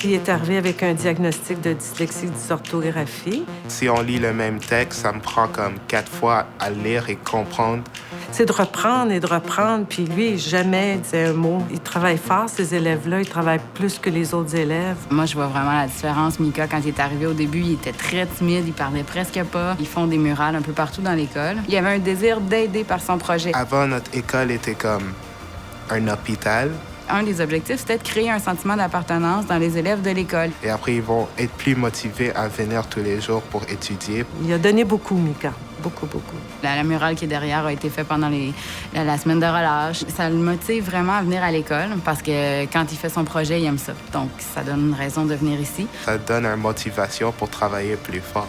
Il est arrivé avec un diagnostic de dyslexie dysorthographie. Si on lit le même texte, ça me prend comme 4 fois à lire et comprendre. C'est de reprendre et de reprendre, puis lui, jamais disait un mot. Il travaille fort, ces élèves-là, ils travaillent plus que les autres élèves. Moi, je vois vraiment la différence. Mika, quand il est arrivé au début, il était très timide, il parlait presque pas. Ils font des murales un peu partout dans l'école. Il avait un désir d'aider par son projet. Avant, notre école était comme un hôpital. Un des objectifs, c'était de créer un sentiment d'appartenance dans les élèves de l'école. Et après, ils vont être plus motivés à venir tous les jours pour étudier. Il a donné beaucoup, Mika. Beaucoup, beaucoup. La murale qui est derrière a été faite pendant la semaine de relâche. Ça le motive vraiment à venir à l'école parce que quand il fait son projet, il aime ça. Donc, ça donne une raison de venir ici. Ça donne une motivation pour travailler plus fort.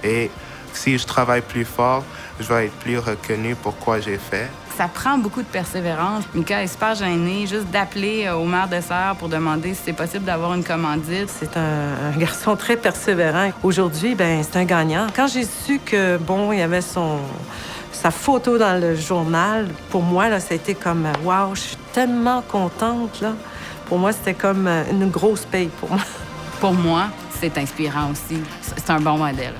Et si je travaille plus fort, je vais être plus reconnu pour quoi j'ai fait. Ça prend beaucoup de persévérance. Mika est super gêné juste d'appeler au maire de Serres pour demander si c'est possible d'avoir une commandite. C'est un garçon très persévérant. Aujourd'hui, c'est un gagnant. Quand j'ai su que, il y avait sa photo dans le journal, pour moi, là, ça a été comme « wow, je suis tellement contente, là. » Pour moi, c'était comme une grosse paye pour moi. Pour moi, c'est inspirant aussi. C'est un bon modèle.